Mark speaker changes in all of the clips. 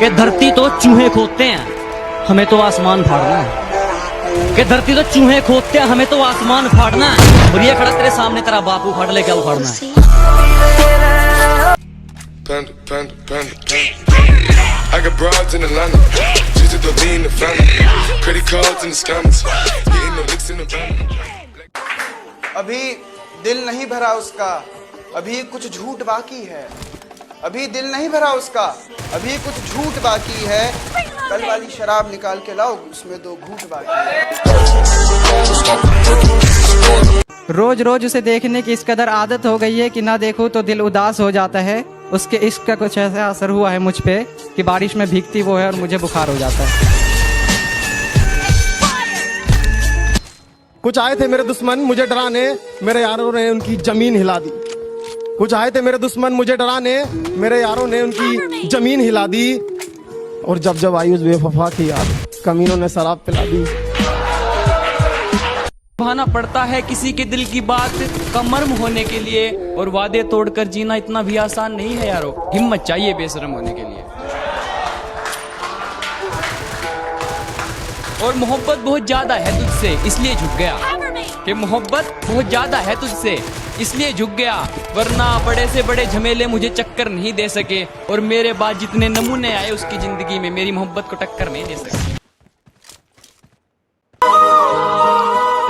Speaker 1: कि धरती तो चूहे खोदते हैं, हमें तो आसमान फाड़ना है। कि धरती तो चूहे खोदते हैं, हमें तो आसमान फाड़ना है। और ये खड़ा तेरे सामने तेरा बापू फाड़ ले, क्या उखाड़ना है? I got broads in Atlanta, just to be in the family, credit cards in the scammers, getting no licks in the van.
Speaker 2: अभी दिल नहीं भरा उसका, अभी कुछ झूठ बाकी है। अभी दिल नहीं भरा उसका, अभी कुछ झूठ बाकी है। कल वाली शराब निकाल के लाओ, उसमें 2 घूंट बाकी है।
Speaker 3: रोज रोज उसे देखने की इस कदर आदत हो गई है कि ना देखो तो दिल उदास हो जाता है। उसके इश्क का कुछ ऐसा असर हुआ है मुझ पे कि बारिश में भीगती वो है और मुझे बुखार हो जाता है।
Speaker 4: कुछ आए थे मेरे दुश्मन मुझे डराने, मेरे यारों ने उनकी जमीन हिला दी। कुछ आए थे मेरे दुश्मन मुझे डराने, मेरे यारों ने उनकी जमीन हिला दी। और जब जब आई उस बेवफा की याद, कमीनों ने शराब पिला दी।
Speaker 5: भाना पड़ता है किसी के दिल की बात का मर्म होने के लिए, और वादे तोड़कर जीना इतना भी आसान नहीं है यारो। हिम्मत चाहिए बेशरम होने के लिए। और मोहब्बत बहुत ज्यादा है तुझसे इसलिए झुक गया, कि मोहब्बत बहुत ज्यादा है तुझसे इसलिए झुक गया। वरना बड़े से बड़े झमेले मुझे चक्कर नहीं दे सके, और मेरे बाद जितने नमूने आए उसकी जिंदगी में मेरी मोहब्बत को टक्कर नहीं दे सके।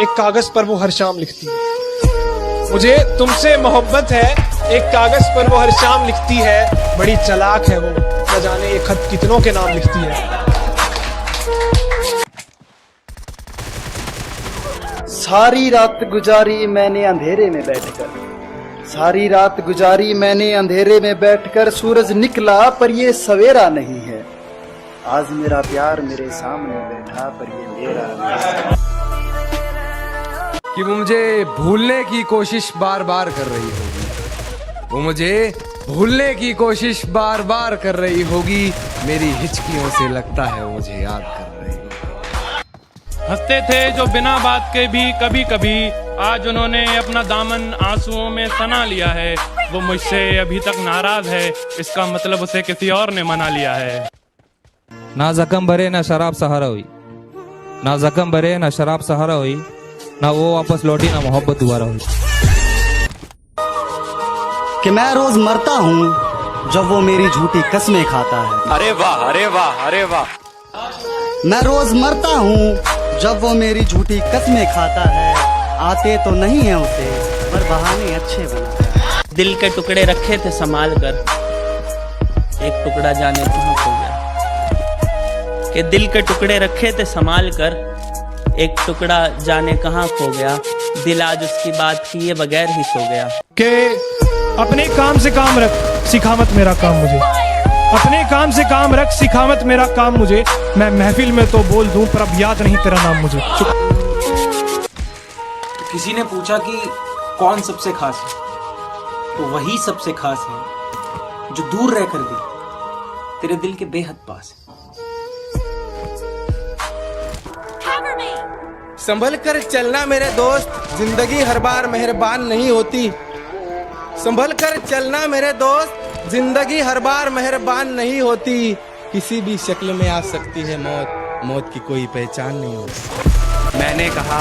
Speaker 6: एक कागज पर वो हर शाम लिखती है, मुझे तुमसे मोहब्बत है। एक कागज पर वो हर शाम लिखती है, बड़ी चालाक है वो, न जाने ये खत कितनों के नाम लिखती है।
Speaker 2: सारी रात गुजारी मैंने अंधेरे में बैठकर, सारी रात गुजारी मैंने अंधेरे में बैठकर। सूरज निकला पर ये सवेरा नहीं है। आज मेरा प्यार मेरे सामने बैठा पर ये मेरा नहीं है।
Speaker 7: कि वो मुझे भूलने की कोशिश बार बार कर रही होगी, वो मुझे भूलने की कोशिश बार बार कर रही होगी। मेरी हिचकियों से लगता है वो मुझे याद कर रही होगी।
Speaker 8: हंसते थे जो बिना बात के भी कभी कभी, आज उन्होंने अपना दामन आंसुओं में सना लिया है। वो मुझसे अभी तक नाराज है, इसका मतलब उसे किसी और ने मना लिया है।
Speaker 9: ना जख्म भरे ना शराब सहारा हुई, ना जख्म भरे ना शराब सहारा हुई, ना वो वापस लौटी ना मोहब्बत दोबारा हुई।
Speaker 2: कि मैं रोज मरता हूँ जब वो मेरी झूठी कस्में खाता है।
Speaker 10: अरे वाह, अरे वाह, अरे वाह।
Speaker 2: मैं रोज मरता हूँ जब वो मेरी झूठी कस्में खाता है। आते तो नहीं है उसे पर बहाने अच्छे बनाता है।
Speaker 5: दिल के टुकड़े रखे थे संभाल कर, एक टुकड़ा जाने कहाँ खो गया। कि दिल के टुकड़े रखे थे संभाल कर, एक टुकड़ा जाने कहाँ खो गया। दिल आज उसकी बात किए बगैर ही सो गया।
Speaker 6: कि अपने काम से काम रख, सिखावत मेरा काम मुझे। अपने काम से काम रख, सिखावत मेरा काम मुझे। मैं महफिल में तो बोल दूं पर अब याद नहीं तेरा नाम मुझे।
Speaker 11: किसी ने पूछा कि कौन सबसे खास है, तो वही सबसे खास है जो दूर रहकर भी तेरे दिल के बेहद पास है।
Speaker 4: संभल कर चलना मेरे दोस्त, जिंदगी हर बार मेहरबान नहीं होती। संभल कर चलना मेरे दोस्त, जिंदगी हर बार मेहरबान नहीं होती। किसी भी शक्ल में आ सकती है मौत, मौत की कोई पहचान नहीं होती।
Speaker 10: मैंने कहा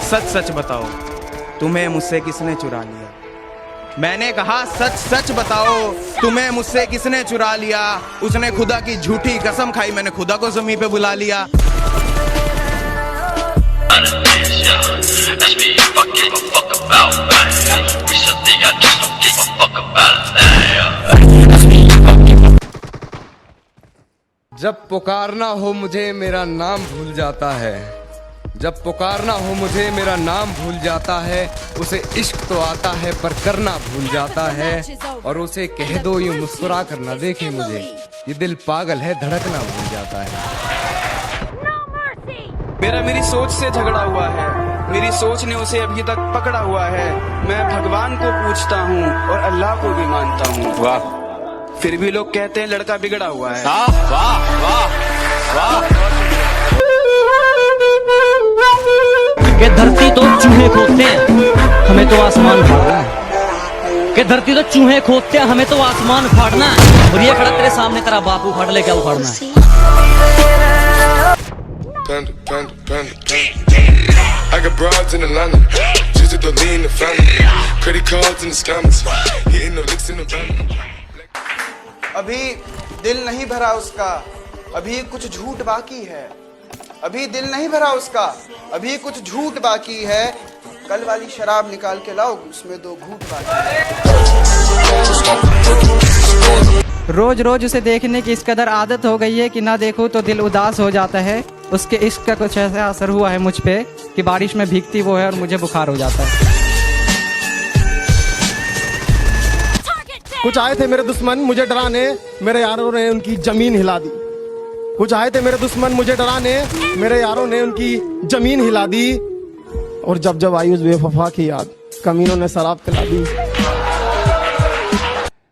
Speaker 10: सच सच बताओ, तुम्हें मुझसे किसने चुरा लिया। मैंने कहा सच सच बताओ, तुम्हें मुझसे किसने चुरा लिया। उसने खुदा की झूठी कसम खाई, मैंने खुदा को ज़मीं पे बुला लिया।
Speaker 7: जब पुकारना हो मुझे मेरा नाम भूल जाता है, जब पुकारना हो मुझे मेरा नाम भूल जाता है। उसे इश्क तो आता है पर करना भूल जाता है, और उसे कह दो यूं मुस्कुरा कर ना देखे मुझे, ये दिल पागल है धड़कना भूल जाता है।
Speaker 10: मेरी सोच से झगड़ा हुआ है, मेरी सोच ने उसे अभी तक पकड़ा हुआ है। मैं भगवान को पूछता हूँ और अल्लाह को भी मानता हूँ। वाह, फिर भी लोग कहते हैं लड़का बिगड़ा हुआ है। वाह वाह वाह।
Speaker 1: कि धरती तो चूहे खोदते हैं, हमें तो आसमान फाड़ना है। कि धरती तो चूहे खोदते हैं, हमें तो आसमान फाड़ना है। और ये खड़ा तेरे सामने तेरा बापू फाड़ ले, क्या उखाड़ना है?
Speaker 12: I got broads in Atlanta, just to lean in the family, credit cards in the scammers, hitting the licks in the van.
Speaker 10: अभी दिल नहीं भरा उसका, अभी कुछ झूठ बाकी है। अभी दिल नहीं भरा उसका, अभी कुछ झूठ बाकी है। कल वाली शराब निकाल के लाओ, उसमें 2 घूंट बाकी है।
Speaker 3: रोज रोज उसे देखने की इस कदर आदत हो गई है कि ना देखूं तो दिल उदास हो जाता है। उसके इश्क का कुछ ऐसा असर हुआ है मुझ पे कि बारिश में भीगती वो है और मुझे बुखार हो जाता है।
Speaker 4: कुछ आए थे मेरे दुश्मन मुझे डराने, मेरे यारों ने उनकी जमीन हिला दी। कुछ आए थे मेरे दुश्मन मुझे डराने, मेरे यारों ने उनकी जमीन हिला दी। और जब जब आई उस बेवफा की याद, कमीनों ने शराब पिला दी।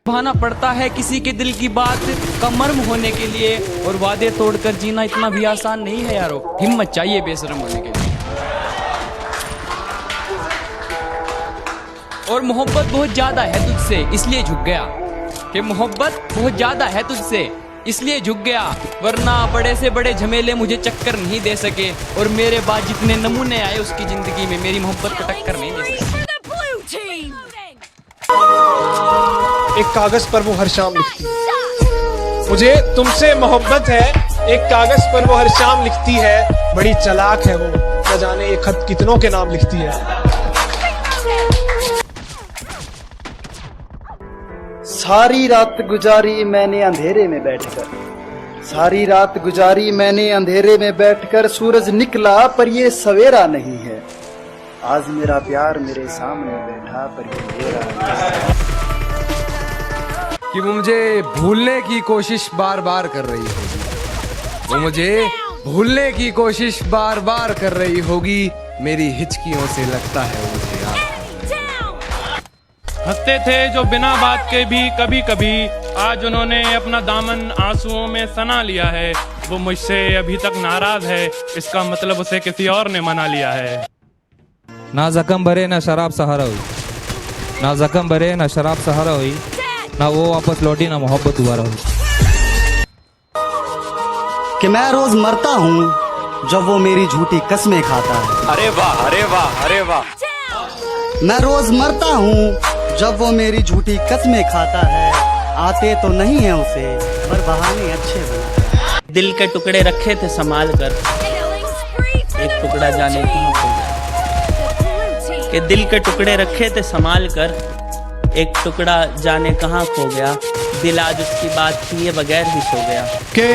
Speaker 5: भाना पड़ता है किसी के दिल की बात का मर्म होने के लिए, और वादे तोड़कर जीना इतना भी आसान नहीं है यारो। हिम्मत चाहिए बेशरम होने के लिए। और मोहब्बत बहुत ज्यादा है तुझसे इसलिए झुक गया, कि मोहब्बत बहुत ज्यादा है तुझसे इसलिए झुक गया, वरना बड़े से बड़े झमेले मुझे चक्कर नहीं दे सके। और मेरे बाद जितने नमूने आए उसकी जिंदगी में, मेरी मोहब्बत को टक्कर नहीं दे सके।
Speaker 6: एक कागज पर वो हर शाम लिखती है, मुझे तुमसे मोहब्बत है। एक कागज पर वो हर शाम लिखती है, बड़ी चालाक है वो, न जाने ये खत कितनों के नाम लिखती है।
Speaker 2: सारी रात गुजारी मैंने अंधेरे में बैठकर, सारी रात गुजारी मैंने अंधेरे में बैठकर। सूरज निकला पर ये सवेरा नहीं है। आज मेरा प्यार मेरे सामने बैठा पर ये मेरा नहीं है।
Speaker 7: कि वो मुझे भूलने की कोशिश बार बार कर रही होगी, वो मुझे भूलने की कोशिश बार बार कर रही होगी। मेरी हिचकियों से लगता है वो मुझे याद।
Speaker 8: हंसते थे जो बिना बात के भी कभी कभी, आज उन्होंने अपना दामन आंसुओं में सना लिया है। वो मुझसे अभी तक नाराज है, इसका मतलब उसे किसी और ने मना लिया है।
Speaker 9: ना जख्म भरे ना शराब सहारा हुई, ना जख्म भरे ना शराब सहारा हुई, ना वो वापस लौटी ना मोहब्बत दोबारा हुई।
Speaker 2: कि मैं रोज मरता हूँ जब वो मेरी झूठी कस्में खाता है।
Speaker 10: अरे वाह, अरे वाह, अरे वाह।
Speaker 2: मैं रोज मरता हूँ जब वो मेरी झूठी कस्में खाता है। आते तो नहीं है उसे पर बहाने अच्छे बना।
Speaker 5: दिल के टुकड़े रखे थे संभाल कर, एक टुकड़ा जाने कहाँ खो गया। कि दिल के टुकड़े रखे थे संभाल कर, एक टुकड़ा जाने कहाँ खो गया। दिल आज उसकी बात किए बगैर ही सो गया।
Speaker 6: कि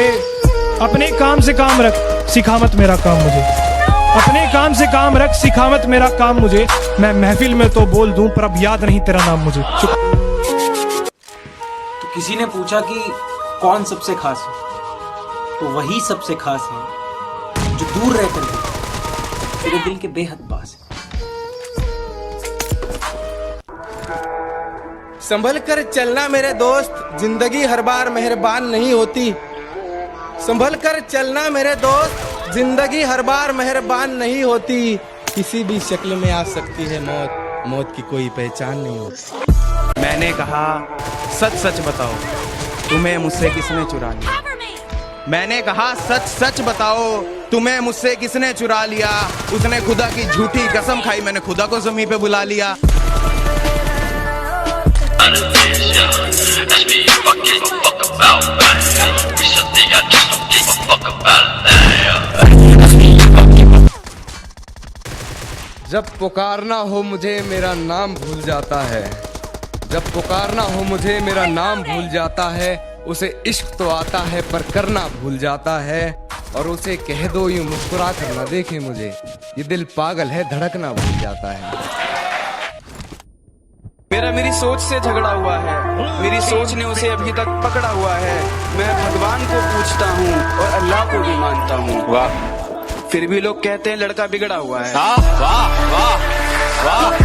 Speaker 6: अपने काम से काम रख, सिखा मत मेरा काम मुझे। अपने काम से काम रख, सिखा मत मेरा काम मुझे। मैं महफिल में तो बोल दूं पर अब याद नहीं तेरा नाम मुझे।
Speaker 11: तो किसी ने पूछा कि कौन सबसे खास है, तो वही सबसे खास है जो दूर रहकर भी तेरे दिल के बेहद पास है।
Speaker 4: संभल कर चलना मेरे दोस्त, जिंदगी हर बार मेहरबान नहीं होती। संभल कर चलना मेरे दोस्त, जिंदगी हर बार मेहरबान नहीं होती। किसी भी शक्ल में आ सकती है मौत, मौत की कोई पहचान नहीं होती।
Speaker 10: मैंने कहा सच सच बताओ, तुम्हें मुझसे किसने चुरा लिया। मैंने कहा सच सच बताओ, तुम्हें मुझसे किसने चुरा लिया। उसने खुदा की झूठी कसम खाई, मैंने खुदा को ज़मीं पे बुला लिया।
Speaker 7: जब पुकारना हो मुझे मेरा नाम भूल जाता है, जब पुकारना हो मुझे मेरा नाम भूल जाता है। उसे इश्क तो आता है पर करना भूल जाता है। और उसे कह दो यूं मुस्कुरा कर ना देखे मुझे, ये दिल पागल है धड़कना भूल जाता है।
Speaker 10: मेरा मेरी सोच से झगड़ा हुआ है, मेरी सोच ने उसे अभी तक पकड़ा हुआ है। मैं भगवान को पूछता हूँ और अल्लाह को भी मानता हूँ। वाह, फिर भी लोग कहते हैं लड़का बिगड़ा हुआ है। वाह वाह वाह वाह।